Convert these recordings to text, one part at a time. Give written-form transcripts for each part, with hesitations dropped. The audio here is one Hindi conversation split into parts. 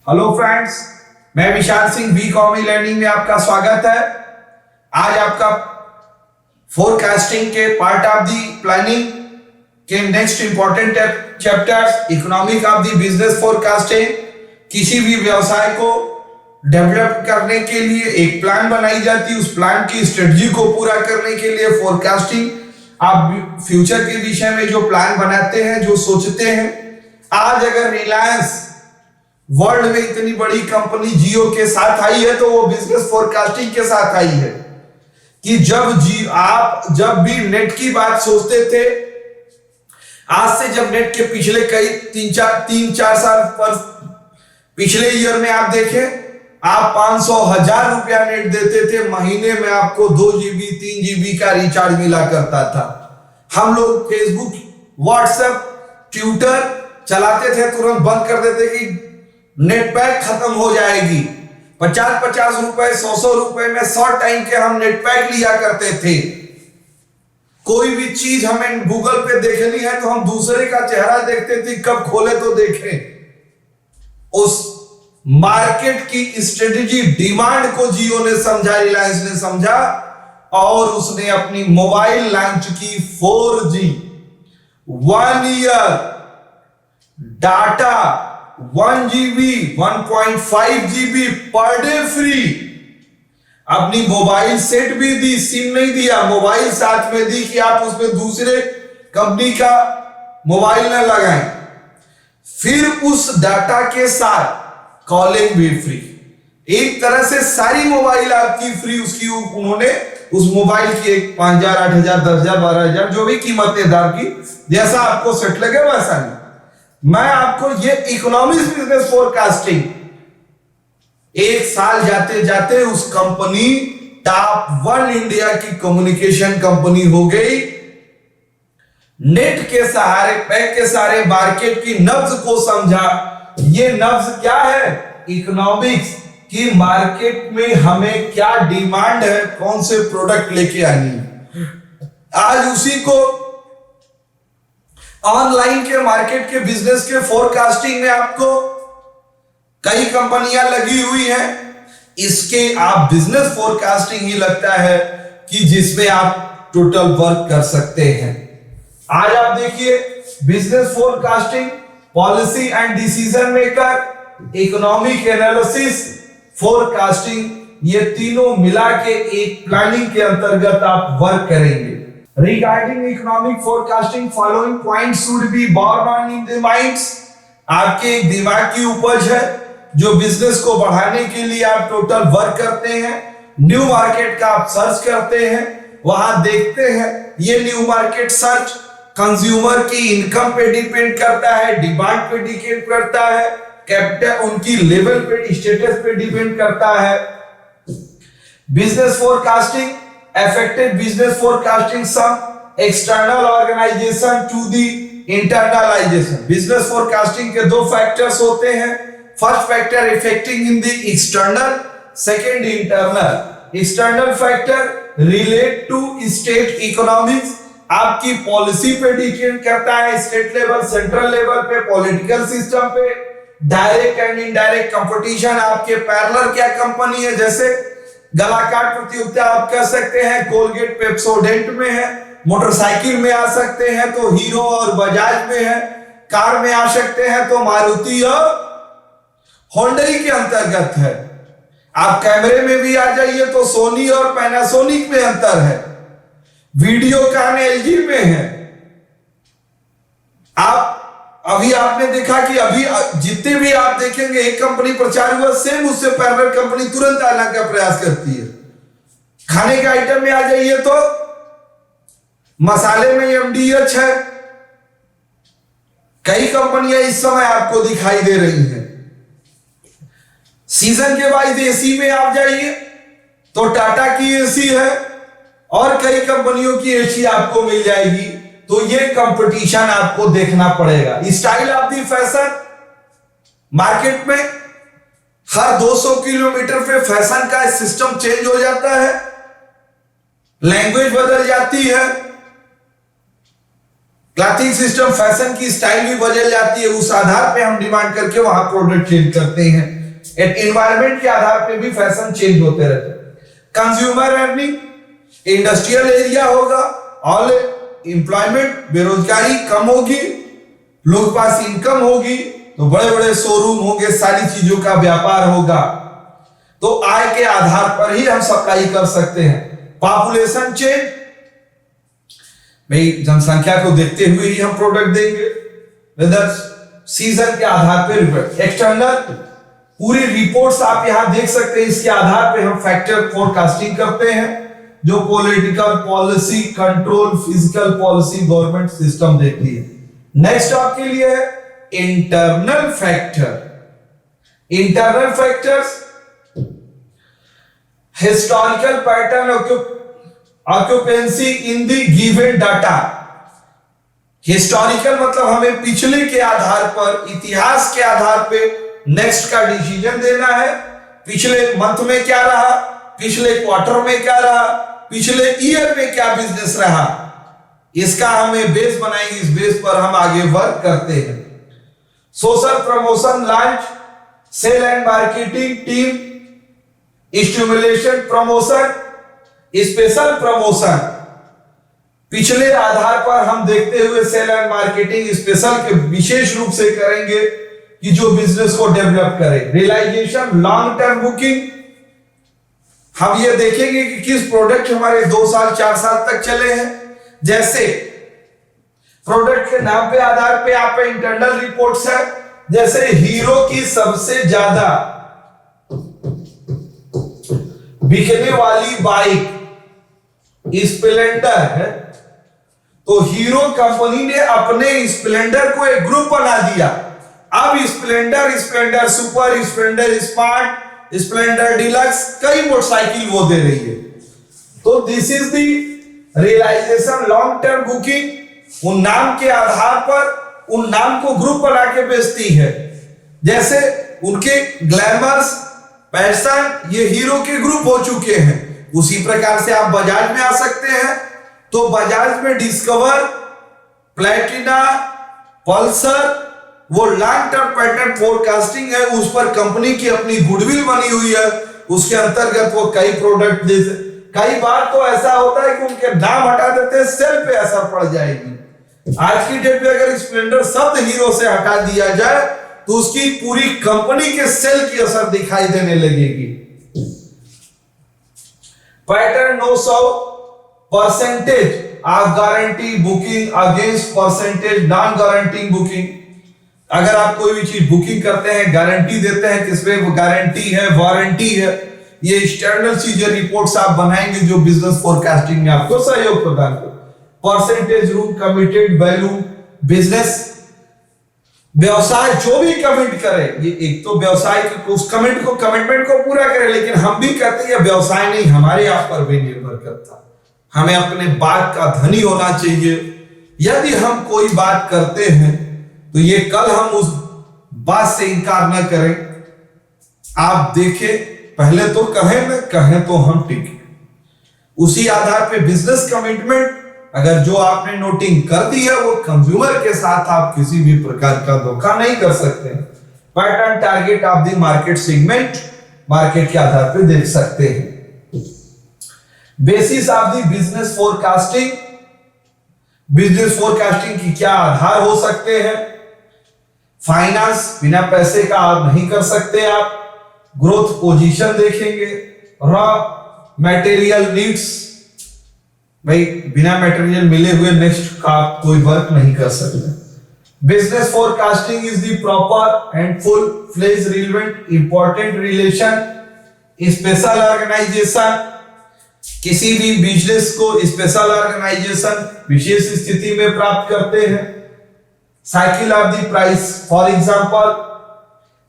हेलो फ्रेंड्स, मैं विशाल सिंह वी कॉमी लर्निंग में आपका स्वागत है। आज आपका फोरकास्टिंग के पार्ट ऑफ दी प्लानिंग के next important chapters economic of the business forecasting. किसी भी व्यवसाय को डेवलप करने के लिए एक प्लान बनाई जाती है, उस प्लान की स्ट्रेटजी को पूरा करने के लिए फोरकास्टिंग। आप फ्यूचर के विषय में जो प्लान बनाते हैं, जो सोचते हैं, आज अगर रिलायंस वर्ल्ड में इतनी बड़ी कंपनी जियो के साथ आई है तो वो बिजनेस फोरकास्टिंग के साथ आई है कि आप जब भी नेट की बात सोचते थे, आज से जब नेट के पिछले कई तीन चार साल पर पिछले ईयर में आप देखें, आप 500,000 रुपया नेट देते थे, महीने में आपको 2 GB 3 GB का रिचार्ज मिला करता था। हम लोग फेसबुक, व्हाट्सएप, ट्विटर चलाते थे, तुरंत बंद कर देते कि नेट पैक खत्म हो जाएगी। 50-50 रुपए 100 रुपए में शॉर्ट टाइम के हम नेट पैक लिया करते थे। कोई भी चीज हमें गूगल पे देखनी है तो हम दूसरे का चेहरा देखते थे, कब खोले तो देखें। उस मार्केट की स्ट्रेटेजी डिमांड को जियो ने समझा, रिलायंस ने समझा और उसने अपनी मोबाइल लॉन्च की 4G 1 year data 1 GB 1.5 GB per day free. अपनी मोबाइल सेट भी दी, सिम नहीं दिया, मोबाइल साथ में दी कि आप उसमें दूसरे कंपनी का मोबाइल न लगाएं। फिर उस डाटा के साथ कॉलिंग भी फ्री। एक तरह से सारी मोबाइल आपकी फ्री। उसकी उन्होंने उस मोबाइल की एक 5,000 8,000 10,000 12,000 जो भी कीमत निर्धारित की, जैसा आपको सेट लगे वैसा नहीं। मैं आपको ये इकोनॉमिक्स बिजनेस फोरकास्टिंग, एक साल जाते जाते उस कंपनी टॉप 1 इंडिया की कम्युनिकेशन कंपनी हो गई। नेट के सहारे, पैक के सहारे मार्केट की नब्ज को समझा। ये नब्ज क्या है? इकोनॉमिक्स की मार्केट में हमें क्या डिमांड है, कौन से प्रोडक्ट लेके आनी है। आज उसी को ऑनलाइन के मार्केट के बिजनेस के फोरकास्टिंग में आपको कई कंपनियां लगी हुई हैं। इसके आप बिजनेस फोरकास्टिंग ही लगता है कि जिसमें आप टोटल वर्क कर सकते हैं। आज आप देखिए, business forecasting, policy and decision maker, economic analysis, forecasting, ये तीनों मिला के एक प्लानिंग के अंतर्गत आप वर्क करेंगे। Regarding economic forecasting, following points should be borne on in the minds। आपके एक दिमाग की उपज है जो बिजनेस को बढ़ाने के लिए आप टोटल वर्क करते हैं। न्यू मार्केट का आप सर्च करते हैं, वहां देखते हैं। ये न्यू मार्केट सर्च कंज्यूमर की इनकम पे डिपेंड करता है, डिमांड पे डिपेंड करता है, कैपिटल उनकी लेवल पे, स्टेटस पे डिपेंड करता है। Business forecasting, effective business forecasting some external organization to the internalization। business forecasting के 2 फैक्टर्स होते हैं। First factor affecting in the external, second internal। external factor relate to state economics, आपकी पॉलिसी पे डिपेंड करता है, स्टेट लेवल, सेंट्रल लेवल पे, पॉलिटिकल सिस्टम पे। डायरेक्ट एंड इनडायरेक्ट कंपटीशन, आपके पैरेलल क्या कंपनी है, जैसे गलाकाट प्रतियोगिता आप कह सकते हैं, कोलगेट पेप्सोडेंट में है। मोटरसाइकिल में आ सकते हैं तो हीरो और बजाज में है। कार में आ सकते हैं तो मारुति और होंडई के अंतर्गत है। आप कैमरे में भी आ जाइए तो सोनी और पैनासोनिक में अंतर है। वीडियो का एलजी में है। अभी आपने देखा कि अभी जितने भी आप देखेंगे एक कंपनी प्रचार हुआ, सेम उससे पैरेलल कंपनी तुरंत आने का प्रयास करती है। खाने के आइटम में आ जाइए तो मसाले में एमडीएच है। कई कंपनियां इस समय आपको दिखाई दे रही हैं। सीजन के वाइज एसी में आप जाइए तो टाटा की एसी है और कई कंपनियों की एसी आपको मिल जाएगी। तो ये कंपटीशन आपको देखना पड़ेगा। Style of the fashion, market में हर 200 किलोमीटर पे फैशन का सिस्टम चेंज हो जाता है, लैंग्वेज बदल जाती है। क्लॉथिंग सिस्टम, फैशन की स्टाइल भी बदल जाती है, उस आधार पे हम डिमांड करके वहां प्रोडक्ट चेंज करते हैं। एनवायरमेंट के आधार पे भी फैशन चेंज होते रहते हैं। कंज्यूमर अर्निंग, इंडस्ट्रियल एरिया होगा, ऑल एम्प्लॉयमेंट, बेरोजगारी कम होगी, लोग पास इनकम होगी, तो बड़े बड़े शोरूम होंगे, सारी चीजों का व्यापार होगा, तो आय के आधार पर ही हम सप्लाई कर सकते हैं। पॉपुलेशन चेंज, भाई जनसंख्या को देखते हुए ही हम प्रोडक्ट देंगे। वेदर सीजन के आधार पर एक्सटर्नल पूरी रिपोर्ट्स आप यहां देख सकते हैं, इसके आधार पे हम फैक्टर फोरकास्टिंग करते हैं, जो political policy, control, physical policy, government system देखती है। नेक्स्ट आपके लिए है internal factor. Internal factors, historical pattern occupancy in the given data. Historical मतलब हमें पिछले के आधार पर, इतिहास के आधार पे नेक्स्ट का डिसीजन देना है। पिछले मंथ में क्या रहा, पिछले क्वार्टर में क्या रहा, पिछले ईयर में क्या बिजनेस रहा, इसका हमें बेस बनाएंगे, इस बेस पर हम आगे वर्क करते हैं। Social promotion, launch, sale and marketing team, stimulation promotion, special promotion, पिछले आधार पर हम देखते हुए सेल एंड मार्केटिंग स्पेशल के विशेष रूप से करेंगे कि जो बिजनेस को डेवलप करे। रियलाइजेशन, लॉन्ग टर्म बुकिंग, हम ये देखेंगे कि किस प्रोडक्ट हमारे 2 साल 4 साल तक चले हैं। जैसे प्रोडक्ट के नाम पे आधार पे आप इंटरनल रिपोर्ट्स है, जैसे हीरो की सबसे ज्यादा बिकने वाली बाइक स्प्लेंडर है, तो हीरो कंपनी ने अपने स्प्लेंडर को एक ग्रुप बना दिया। अब Splendor, Splendor super, Splendor smart, Splendor deluxe, कई मोटरसाइकिल वो दे रही है। तो this is the realization, long term booking. उन नाम के आधार पर उन नाम को ग्रुप बना के बेचती है, जैसे उनके ग्लैमर्स, पैशन, ये हीरो के ग्रुप हो चुके हैं। उसी प्रकार से आप बजाज में आ सकते हैं, तो बजाज में डिस्कवर, प्लेटिना, पल्सर, वो लॉन्ग टर्म पैटर्न फोरकास्टिंग है, उस पर कंपनी की अपनी गुडविल बनी हुई है, उसके अंतर्गत वो कई प्रोडक्ट दे। कई बार तो ऐसा होता है कि उनके नाम हटा देते हैं, सेल पे असर पड़ जाएगी। आज की डेट में अगर स्प्लेंडर शब्द हीरो से हटा दिया जाए तो उसकी पूरी कंपनी के सेल की असर दिखाई देने लगेगी। Pattern 900% of guarantee booking against percentage non guarantee booking. अगर आप कोई भी चीज बुकिंग करते हैं, गारंटी देते हैं, किसमें गारंटी है, वारंटी है, ये एक्सटर्नल चीजें रिपोर्ट्स आप बनाएंगे जो बिजनेस फोरकास्टिंग में आपको सहयोग प्रदान करे। Percentage rule, committed value, business, व्यवसाय जो भी कमिट करे, ये एक तो व्यवसाय के उस कमिटमेंट को पूरा करे, लेकिन हम भी कहते हैं व्यवसाय नहीं, हमारे आप पर भी निर्भर करता है। हमें अपने बात का धनी होना चाहिए। यदि हम कोई बात करते हैं तो ये कल हम उस बात से इनकार न करें। आप देखें, पहले तो कहें न कहें तो हम टिके, उसी आधार पे बिजनेस कमिटमेंट अगर जो आपने नोटिंग कर दी है, वो कंज्यूमर के साथ आप किसी भी प्रकार का धोखा नहीं कर सकते। Pattern, target of the market segment, market के आधार पे देख सकते हैं। Basis of the business forecasting, business forecasting की क्या आधार हो सकते हैं। फाइनेंस, बिना पैसे का आप नहीं कर सकते आप। ग्रोथ पोजीशन देखेंगे। रॉ मटेरियल नीड्स, भाई बिना मटेरियल मिले हुए नेक्स्ट का आप कोई वर्क नहीं कर सकते। Business forecasting is the proper and full fledge relevant important relation special organization. किसी भी बिजनेस को स्पेशल ऑर्गेनाइजेशन विशेष स्थिति में प्राप्त करते हैं। Cycle of the price, for example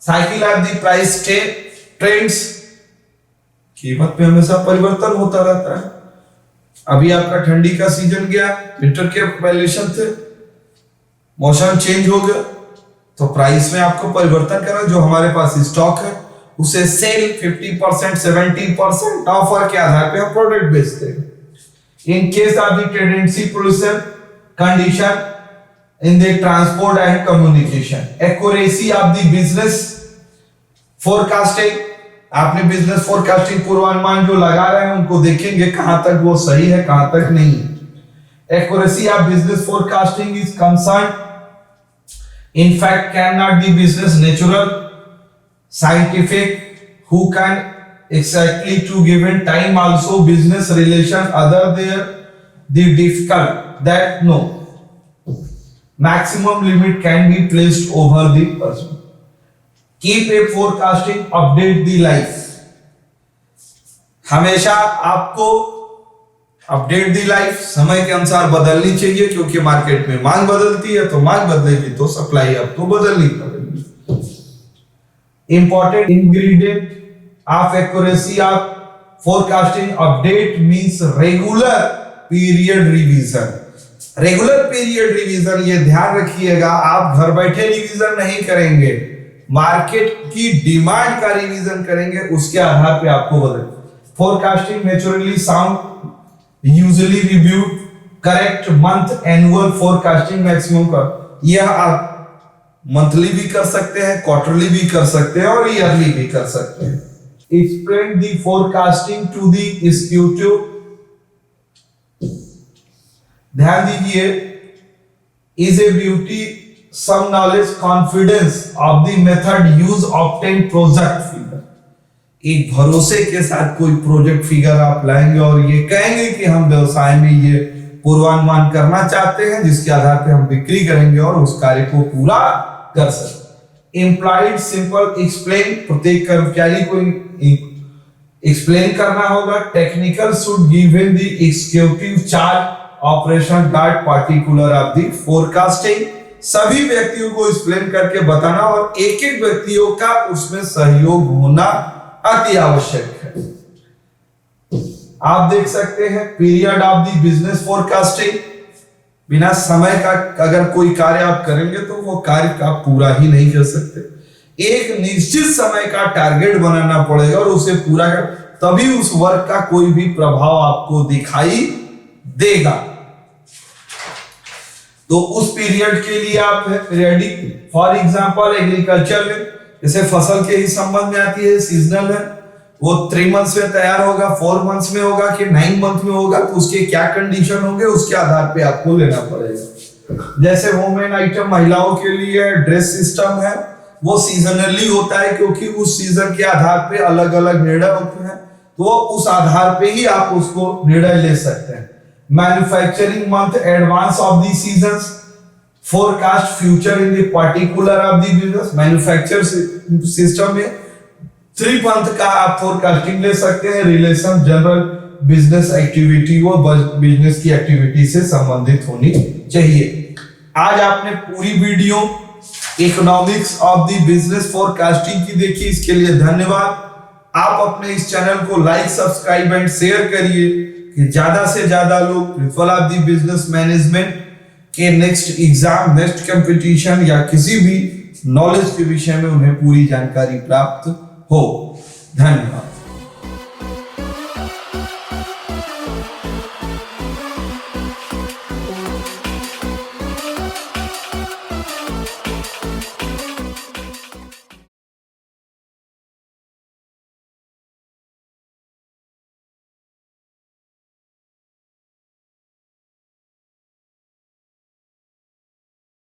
cycle of the price trends, कीमत में हमेशा परिवर्तन होता रहता है। अभी आपका ठंडी का सीजन गया, विंटर के वैल्यूएशन थे, मौसम चेंज हो गया, तो प्राइस में आपको परिवर्तन करना। जो हमारे पास स्टॉक है उसे सेल 50%, 70% ऑफर के आधार पे हम प्रोडक्ट बेचते हैं। In case of the tendency position condition, in the transport and communication. Accuracy of the business forecasting. आपने बिजनेस फोरकास्टिंग पूर्वानुमान जो लगा रहे हैं उनको देखेंगे कहां तक वो सही है कहां तक नहीं. Accuracy of business forecasting is concerned. In fact, cannot be business natural, scientific, who can exactly to given time also business relation other there the difficult that no maximum limit can be placed over the person. Keep a forecasting, update the life. हमेशा आपको अपडेट दी लाइफ समय के अनुसार बदलनी चाहिए क्योंकि मार्केट में मांग बदलती है तो मांग बदलेगी तो सप्लाई अब तो बदलनी पड़ेगी. Important ingredient of accuracy of forecasting update means regular period revision. Regular period revision ये ध्यान रखिएगा, आप घर बैठे रिवीजन नहीं करेंगे, मार्केट की डिमांड का रिवीजन करेंगे, उसके आधार पे आपको बदल. Forecasting naturally sound usually review correct month annual forecasting maximum का. यह आप मंथली भी कर सकते हैं, क्वार्टरली भी कर सकते हैं और ईयरली भी कर सकते हैं. Explain the forecasting to the executive. ध्यान दीजिए, is a beauty sum knowledge confidence of the method use obtain project figure. एक भरोसे के साथ कोई प्रोजेक्ट फिगर आप लाएंगे और ये कहेंगे कि हम व्यवसाय में ये पूर्वानुमान करना चाहते हैं जिसके आधार पे हम बिक्री करेंगे और उस कार्य को पूरा कर सकते. इम्प्लॉइड सिंपल एक्सप्लेन, प्रत्येक कर्मचारी को एक्सप्लेन करना होगा. Technical should given the executive charge operation guard particular of the forecasting. सभी व्यक्तियों को एक्सप्लेन करके बताना और एक एक व्यक्तियों का उसमें सहयोग होना अति आवश्यक है. आप देख सकते हैं period of the business forecasting. बिना समय का अगर कोई कार्य आप करेंगे तो वो कार्य का पूरा ही नहीं कर सकते. एक निश्चित समय का टारगेट बनाना पड़ेगा और उसे पूरा कर, तभी उस वर्क का कोई भी प्रभाव आपको दिखाई देगा. तो उस पीरियड के लिए आप पीरियडिक, फॉर एग्जांपल एग्रीकल्चर में जैसे फसल के ही संबंध में आती है, सीजनल है, वो 3 मंथ्स में तैयार होगा, 4 मंथ्स में होगा कि 9 मंथ में होगा, तो उसके क्या कंडीशन होंगे उसके आधार पे आपको लेना पड़ेगा. जैसे वुमेन आइटम महिलाओं के लिए ड्रेस सिस्टम है, वो सीजनली होता है क्योंकि उस सीजन के आधार पे अलग अलग निर्णय होते हैं, तो उस आधार पे ही आप उसको निर्णय ले सकते हैं. Manufacturing month advance of the seasons, forecast future in the particular of the business. Manufacture system में 3 मंथ का आप फोरकास्टिंग ले सकते हैं. रिलेशन जनरल बिजनेस एक्टिविटी, वो बिजनेस की एक्टिविटी से संबंधित होनी चाहिए. आज आपने पूरी video economics of the business forecasting की देखी, इसके लिए धन्यवाद. आप अपने इस चैनल को लाइक, सब्सक्राइब एंड शेयर करिए कि ज्यादा से ज्यादा लोग principle of the business management के नेक्स्ट एग्जाम, नेक्स्ट कंपटीशन या किसी भी नॉलेज के विषय में उन्हें पूरी जानकारी प्राप्त हो. धन्यवाद.